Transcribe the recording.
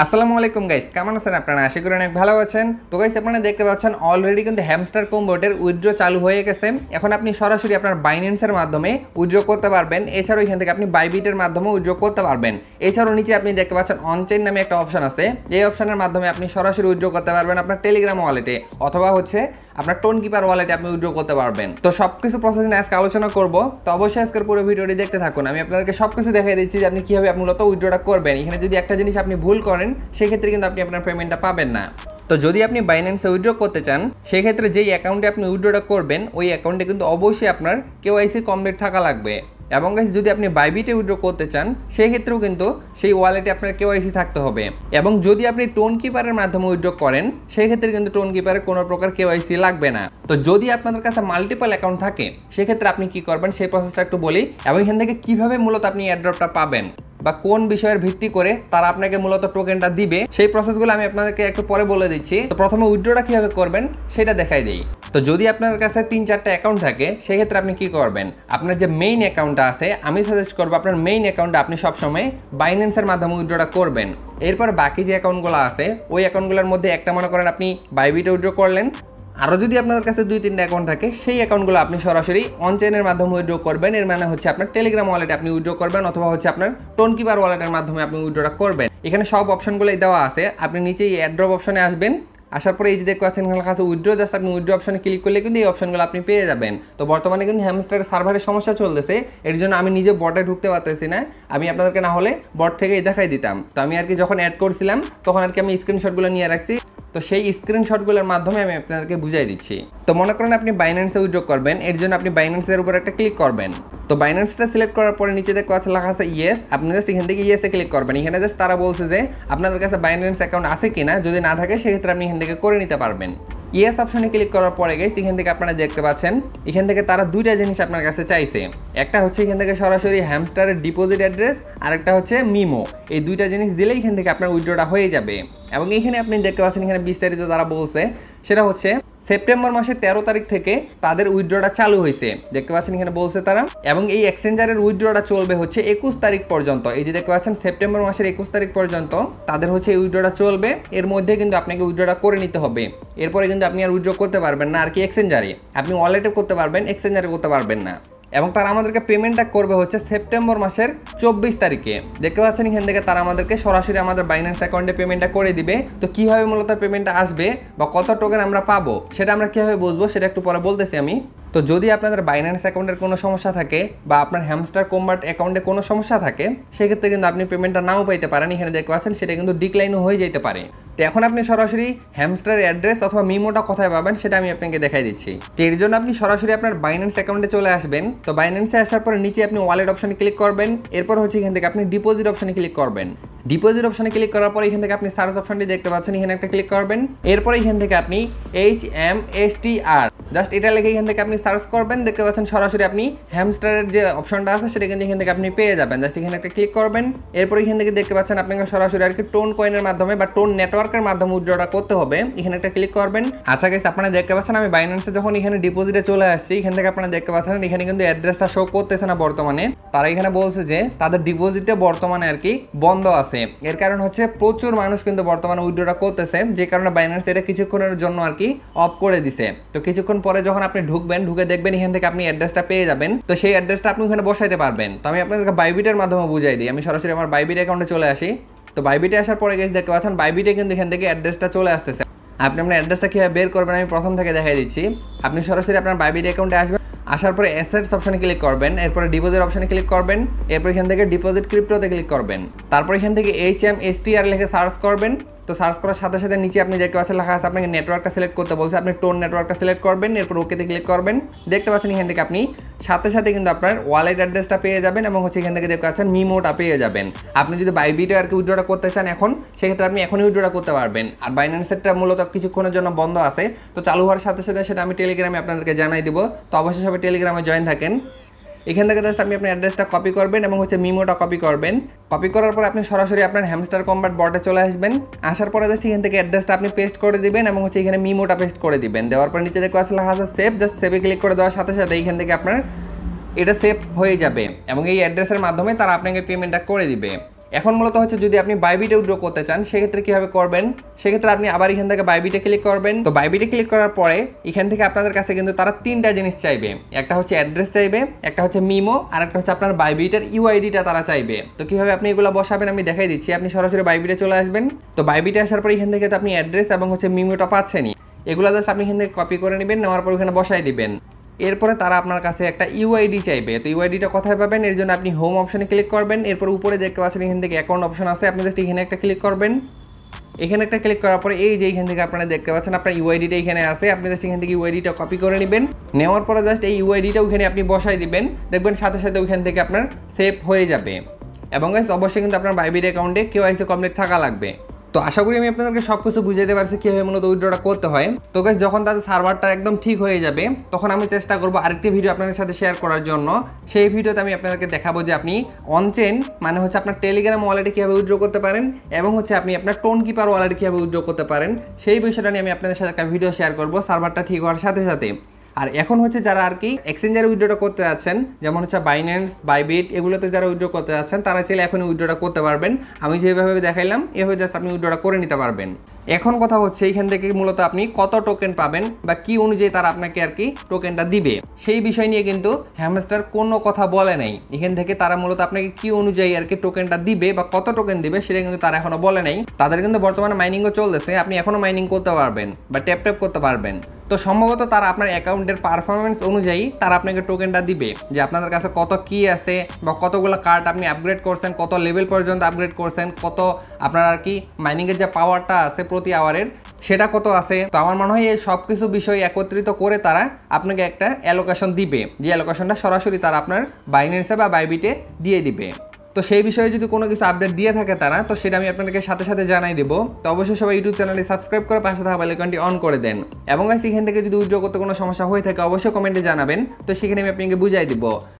আসসালামু আলাইকুম গাইস, কেমন আছেন আপনারা? আশা করি অনেক ভালো আছেন। তো গাইস, আপনারা দেখতে পাচ্ছেন অলরেডি কিন্তু হ্যামস্টার কম্বোটের উইথড্র চালু হয়ে গেছে। এখন আপনি সরাসরি আপনার বাইন্যান্সের মাধ্যমে উইথড্র করতে পারবেন। এছাড়াও এখান থেকে আপনি বাইবিটের মাধ্যমে উইথড্র করতে পারবেন। এছাড়াও নিচে আপনি দেখতে পাচ্ছেন অনচেইন নামে একটা অপশন আছে। এই অপশনের মাধ্যমে আপনি সরাসরি উইথড্র করতে পারবেন আপনার টেলিগ্রাম ওয়ালেটে অথবা আপনার টোন কিপার ওয়ালেটে আপনি উইথড্র করতে পারবেন। তো সবকিছু প্রসেস নিয়ে আজকে আলোচনা করব। তো অবশ্যই আজকের পুরো ভিডিওটি দেখতে থাকুন। আমি আপনাদেরকে সবকিছু দেখিয়ে দিচ্ছি যে আপনি কিভাবে মূলত উইথড্রটা করবেন। এখানে যদি একটা জিনিস আপনি ভুল করেন সেক্ষেত্রে কিন্তু আপনি আপনার পেমেন্টটা পাবেন না। তো যদি আপনি বাইন্যান্সে উইথড্র করতে চান সেক্ষেত্রে যেই অ্যাকাউন্টে আপনি উইথড্রটা করবেন ওই অ্যাকাউন্টে কিন্তু অবশ্যই আপনার কেওয়াইসি কমপ্লিট থাকা লাগবে। এবং গাইস, যদি আপনি বাইবিটে উইথড্র করতে চান সেই ক্ষেত্রেও কিন্তু সেই ওয়ালেটে আপনার কেওয়াইসি থাকতে হবে। এবং যদি আপনি টোন কিপারের মাধ্যমে উইথড্র করেন সেই ক্ষেত্রে কিন্তু টোন কিপারের কোনো প্রকার কেওয়াইসি লাগবে না। তো যদি আপনাদের কাছে মাল্টিপল অ্যাকাউন্ট থাকে সেক্ষেত্রে আপনি কি করবেন সেই প্রসেসটা একটু বলি, এবং এখান থেকে কিভাবে মূলত আপনি এয়ারড্রপটা পাবেন বা কোন বিষয়ের ভিত্তি করে তারা আপনাকে মূলত টোকেনটা দিবে সেই প্রসেসগুলো আমি আপনাদেরকে একটু পরে বলে দিচ্ছি। তো প্রথমে উইথড্রটা কিভাবে করবেন সেটা দেখাই দিই। তো যদি আপনার কাছে 3-4টা অ্যাকাউন্ট থাকে সেক্ষেত্রে আপনি কি করবেন, আপনার যে মেইন অ্যাকাউন্টটা আছে আমি সাজেস্ট করবো আপনার মেইন অ্যাকাউন্টটা আপনি সবসময় বাইন্যান্সের মাধ্যমে উইথড্রটা করবেন। এরপর বাকি যে অ্যাকাউন্টগুলো আছে ওই অ্যাকাউন্টগুলোর মধ্যে একটা মনে করেন আপনি বাইবিটে উইথড্র করলেন। আরও যদি আপনাদের কাছে 2-3টা অ্যাকাউন্ট থাকে সেই অ্যাকাউন্টগুলো আপনি সরাসরি অনচেইনের মাধ্যমে উইথড্র করবেন। এর মানে আপনার টেলিগ্রাম ওয়ালেটে আপনি উইথড্র করবেন অথবা আপনার টোন কিপার ওয়ালেটের মাধ্যমে আপনি উইথড্রটা করবেন। এখানে সব অপশনগুলোই দেওয়া আছে। আপনি নিচে এই অ্যাড্রপ অপশনে আসবেন। আসার পরে এই যে দেখতে পাচ্ছেন এখানে কাছে উইথড্র, জাস্ট আপনি উইথড্র অপশনে ক্লিক করলে কিন্তু এই অপশনগুলো আপনি পেয়ে যাবেন। তো বর্তমানে কিন্তু হ্যামস্টারের সার্ভারের সমস্যা চলতেছে, এর জন্য আমি নিজে বটে ঢুকতে পারতেছি না। আমি আপনাদেরকে না হলে বট থেকেই দেখাই দিতাম। তো আমি যখন অ্যাড করছিলাম তখন আমি স্ক্রিনশটগুলো নিয়ে রাখছি। তো সেই স্ক্রিনশটগুলোর মাধ্যমে আমি আপনাদেরকে বুঝাই দিচ্ছি। তো মনে করেন আপনি বাইন্যান্সে উইথড্র করবেন, এর জন্য আপনি বাইন্যান্সের উপর একটা ক্লিক করবেন। তো বাইন্যান্সটা সিলেক্ট করার পরে নিচে দেখতে পাচ্ছেন লেখা আছে ইয়েস। আপনি জাস্ট এখান থেকে ইয়েসে ক্লিক করবেন। এখানে জাস্ট তারা বলছে যে আপনাদের কাছে বাইন্যান্স অ্যাকাউন্ট আছে কিনা, যদি না থাকে সেক্ষেত্রে আপনি এখান থেকে করে নিতে পারবেন। ইয়েস অপশনে ক্লিক করার পরে গাইস এখান থেকে আপনারা দেখতে পাচ্ছেন এখান থেকে তারা দুইটা জিনিস আপনার কাছে চাইছে। একটা এখান থেকে সরাসরি হ্যামস্টারের ডিপোজিট অ্যাড্রেস, আর একটা মিমো। এই দুইটা জিনিস দিলেই এখান থেকে আপনার উইথড্রটা হয়ে যাবে। এবং এখানে আপনি দেখতে পাচ্ছেন এখানে বিস্তারিত তারা বলছে সেটা সেপ্টেম্বর মাসের 13 তারিখ থেকে তাদের উইথড্রটা চালু হয়েছে, দেখতে পাচ্ছেন এখানে বলছে তারা। এবং এই এক্সচেঞ্জারের উইথড্রটা চলবে 21 তারিখ পর্যন্ত। এই যে দেখতে পাচ্ছেন সেপ্টেম্বর মাসের 21 তারিখ পর্যন্ত তাদের এই উইথড্রটা চলবে। এর মধ্যে কিন্তু আপনাকে উইথড্রটা করে নিতে হবে। এরপরে কিন্তু আপনি আর উইথড্র করতে পারবেন না এক্সচেঞ্জারে। আপনি ওয়ালেটে করতে পারবেন, এক্সচেঞ্জারে করতে পারবেন না। এবং তারা আমাদেরকে পেমেন্টটা করবে সেপ্টেম্বর মাসের 24 তারিখে। দেখতে পাচ্ছেন এখান থেকে তারা আমাদেরকে সরাসরি আমাদের বাইন্যান্স অ্যাকাউন্টে পেমেন্টটা করে দিবে। তো কীভাবে মূলত পেমেন্টটা আসবে বা কত টোকেন আমরা পাবো সেটা আমরা কীভাবে বুঝবো সেটা একটু পরে বলতেছি আমি। তো যদি আপনাদের বাইন্যান্স অ্যাকাউন্টের কোনো সমস্যা থাকে বা আপনার হ্যামস্টার কম্বাট অ্যাকাউন্টে কোনো সমস্যা থাকে সেক্ষেত্রে কিন্তু আপনি পেমেন্টটা নাও পাইতে পারেন। এখানে দেখতে পাচ্ছেন সেটা কিন্তু ডিক্লাইনও হয়ে যেতে পারে। তো এখন আপনি সরাসরি হ্যামস্টার অ্যাড্রেস অথবা মিমোটা কোথায় পাবেন সেটা আমি আপনাকে দেখাই দিচ্ছি। তো এর জন্য আপনি সরাসরি আপনার বাইন্যান্স অ্যাকাউন্টে চলে আসবেন। তো বাইন্যান্সে আসার পরে নিচে আপনি ওয়ালেট অপশনে ক্লিক করবেন। এরপর এখান থেকে আপনি ডিপোজিট অপশনে ক্লিক করবেন। ডিপোজিট অপশনে ক্লিক করার পরে এখান থেকে আপনি সার্চ অপশনটি দেখতে পাচ্ছেন, এখানে একটা ক্লিক করবেন। এরপর এখান থেকে আপনি HMSTR জাস্ট এটা লিখে এখান থেকে আপনি সার্চ করবেন। দেখতে পাচ্ছেন সরাসরি আপনি হ্যামস্টারের যে অপশনটা আছে সেটা কিন্তু এখান থেকে আপনি পেয়ে যাবেন। জাস্ট এখানে একটা ক্লিক করবেন। এরপর এখান থেকে দেখতে পাচ্ছেন আপনাকে সরাসরি টোন কয়েনের মাধ্যমে বা টোন নেটওয়ার্কের মাধ্যমে উইথড্রটা করতে হবে। এখানে একটা ক্লিক করবেন। আচ্ছা গাইস, আপনারা দেখতে পাচ্ছেন আমি বাইন্যান্সে যখন এখানে ডিপোজিটে চলে আসছি এখান থেকে আপনারা দেখতে পাচ্ছেন এখানে কিন্তু অ্যাড্রেসটা শো করতেছে না বর্তমানে। তারা এখানে বলছে যে তাদের ডিপোজিটে বর্তমানে বন্ধ আছে। এর কারণ প্রচুর মানুষ কিন্তু বর্তমানে উইথড্রটা করতেছে, যে কারণে বাইন্যান্স এটা কিছুক্ষণের জন্য অফ করে দিছে। তো কিছুক্ষণ পরে যখন আপনি ঢুকে দেখবেন এখান থেকে আপনি অ্যাড্রেসটা পেয়ে যাবেন। তো সেই অ্যাড্রেসটা আপনি ওখানে বসাইতে পারবেন। তো আমি আপনাদেরকে বাইবিটের মাধ্যমে বুঝাই দিই। আমি সরাসরি আমার বাইবিট অ্যাকাউন্টে চলে আসি। তো বাইবিটে আসার পরে গেছে দেখতে পাচ্ছেন বাইবিটে কিন্তু এখান থেকে অ্যাড্রেসটা চলে আসতেছে। আপনি আপনার অ্যাড্রেসটা কীভাবে বের করবেন আমি প্রথম থেকে দেখাই দিচ্ছি। আপনি সরাসরি আপনার বাইবিট অ্যাকাউন্টে আসবেন। আসার পরে অ্যাসেটস অপশনে ক্লিক করবেন। এরপরে ডিপোজিট অপশনে ক্লিক করবেন। এরপর এখান থেকে ডিপোজিট ক্রিপ্টোতে ক্লিক করবেন। তারপর এখান থেকে HMSTR লিখে সার্চ করবেন। তো সার্চ করার সাথে সাথে নিচে আপনি দেখতে পাচ্ছেন লেখা আছে আপনাকে নেটওয়ার্কটা সিলেক্ট করতে বলছে। আপনি টোন নেটওয়ার্কটা সিলেক্ট করবেন। এরপর ওকেতে ক্লিক করবেন। দেখতে পাচ্ছেন এখান থেকে আপনি সাথে সাথে কিন্তু আপনার ওয়ালেট অ্যাড্রেসটা পেয়ে যাবেন এবং এখান থেকে দেখতে পাচ্ছেন মিমোটা পেয়ে যাবেন। আপনি যদি বাইবিটে উইথড্রটা করতে চান এখন, সেক্ষেত্রে আপনি এখনই উইথড্রটা করতে পারবেন। আর বাইন্যান্সেরটা মূলত কিছুক্ষণের জন্য বন্ধ আছে। তো চালু হওয়ার সাথে সাথে সেটা আমি টেলিগ্রামে আপনাদেরকে জানাই দিব। তো অবশ্যই সবাই টেলিগ্রামে জয়েন থাকেন। এখান থেকে জাস্ট আপনি আপনার অ্যাড্রেসটা কপি করবেন এবং মিমোটা কপি করবেন। কপি করার পর আপনি সরাসরি আপনার হ্যামস্টার কম্বাট বটে চলে আসবেন। আসার পরে জাস্ট এখান থেকে অ্যাড্রেসটা আপনি পেস্ট করে দিবেন এবং এখানে মিমোটা পেস্ট করে দিবেন। দেওয়ার পর নিচে দেখতে পাচ্ছেন লেখা আছে সেভ। জাস্ট সেভে ক্লিক করে দেওয়ার সাথে সাথে এখান থেকে আপনার এটা সেভ হয়ে যাবে এবং এই অ্যাড্রেসের মাধ্যমে তারা আপনাকে পেমেন্টটা করে দিবে। এখন মূলত হচ্ছে যদি আপনি বাইবিটে উইথড্র করতে চান সেক্ষেত্রে কিভাবে করবেন, সেক্ষেত্রে আপনি আবার এখান থেকে বাইবিটে ক্লিক করবেন। তো বাইবিটে ক্লিক করার পরে এখান থেকে আপনাদের কাছে কিন্তু তারা তিনটা জিনিস চাইবে, একটা হচ্ছে অ্যাড্রেস চাইবে, একটা হচ্ছে মিমো, আর একটা হচ্ছে আপনার বাইবিটের ইউআইডিটা তারা চাইবে। তো কিভাবে আপনি এগুলো বসাবেন আমি দেখাই দিচ্ছি। আপনি সরাসরি বাইবিটে চলে আসবেন। তো বাইবিটে আসার পর এখান থেকে তো আপনি অ্যাড্রেস এবং হচ্ছে মিমোটা পাচ্ছেনই, এগুলো জাস্ট আপনি এখান থেকে কপি করে নেবেন, নেওয়ার পর ওখানে বসাই দিবেন। এরপরে তারা আপনার কাছে একটা ইউআইডি চাইবে। তো ইউআইডিটা কোথায় পাবেন, এর জন্য আপনি হোম অপশনে ক্লিক করবেন। এরপর উপরে দেখতে পাচ্ছেন এখান থেকে অ্যাকাউন্ট অপশন আছে, আপনি জাস্ট এখানে একটা ক্লিক করবেন। এখানে একটা ক্লিক করার পরে এই যে এখান থেকে আপনারা দেখতে পাচ্ছেন আপনার ইউআইডিটা এখানে আছে, আপনি জাস্ট এখান থেকে ইউআইডিটা কপি করে নেবেন। নেওয়ার পরে জাস্ট এই ইউআইডিটা ওখানে আপনি বসাই দিবেন, দেখবেন সাথে সাথে ওইখান থেকে আপনার সেভ হয়ে যাবে। এবং গাইস অবশ্যই কিন্তু আপনার বাইবিট অ্যাকাউন্টে কেওয়াইসি কমপ্লিট থাকা লাগবে। তো আশা করি আমি আপনাদেরকে সব কিছু বুঝাইতে পারছি কীভাবে মূলত উইথড্রটা করতে হয়। তো গাইস যখন তাদের সার্ভারটা একদম ঠিক হয়ে যাবে তখন আমি চেষ্টা করবো আরেকটি ভিডিও আপনাদের সাথে শেয়ার করার জন্য। সেই ভিডিওতে আমি আপনাদেরকে দেখাবো যে আপনি অনচেন মানে হচ্ছে আপনার টেলিগ্রাম ওয়ালেটে কীভাবে উইথড্র করতে পারেন এবং হচ্ছে আপনি আপনার টোন কিপার ওয়ালেটে কীভাবে উইথড্র করতে পারেন, সেই বিষয়টা নিয়ে আমি আপনাদের সাথে একটা ভিডিও শেয়ার করবো সার্ভারটা ঠিক হওয়ার সাথে সাথে। আর এখন হচ্ছে যারা আর কি এক্সচেঞ্জারে উইথড্রটা করতে যাচ্ছেন, যেমন হচ্ছে বাইন্যান্স, বাইবিট, এগুলোতে যারা উইথড্র করতে যাচ্ছেন তারা চাইলে এখন উইথড্রটা করতে পারবেন। আমি যেভাবে দেখাইলাম এভাবে জাস্ট আপনি উইথড্রটা করে নিতে পারবেন। এখন কথা হচ্ছে এইখান থেকে মূলত আপনি কত টোকেন পাবেন বা কি অনুযায়ী তারা আপনাকে আর কি টোকেনটা দিবে, সেই বিষয় নিয়ে কিন্তু হ্যামস্টার কোনো কথা বলে নাই। এখান থেকে তারা মূলত আপনাকে কি অনুযায়ী আর কি টোকেনটা দিবে বা কত টোকেন দিবে সেটা কিন্তু তারা এখনো বলে নাই। তাদের কিন্তু বর্তমানে মাইনিংও চলতেছে, আপনি এখনো মাইনিং করতে পারবেন বা ট্যাপ করতে পারবেন। তো সম্ভবত তারা আপনার অ্যাকাউন্টের পারফরমেন্স অনুযায়ী তারা আপনাকে টোকেনটা দিবে, যে আপনাদের কাছে কত কি আছে বা কতগুলো কার্ড আপনি আপগ্রেড করছেন, কত লেভেল পর্যন্ত আপগ্রেড করছেন, কত আপনার আর কি মাইনিংয়ের যে পাওয়ারটা আছে প্রতি আওয়ারের সেটা কত আছে। তো আমার মনে হয় এই সব কিছু বিষয় একত্রিত করে তারা আপনাকে একটা অ্যালোকেশন দিবে, যে অ্যালোকেশনটা সরাসরি তারা আপনার বাইন্যান্সে বা বাইবিটে দিয়ে দিবে। তো সেই বিষয়ে যদি কোনো কিছু আপডেট দিয়ে থাকে তারা, তো সেটা আমি আপনাদেরকে সাথে সাথে জানাই দেবো। তো অবশ্যই সবাই ইউটিউব চ্যানেলটি সাবস্ক্রাইব করে পাশে থাকা বেল আইকনটি অন করে দেন। এবং গাইস এখান থেকে যদি উইথড্র করতে কোনো সমস্যা হয়ে থাকে অবশ্যই কমেন্টে জানাবেন, তো সেখানে আমি আপনাকে বুঝাই দিব।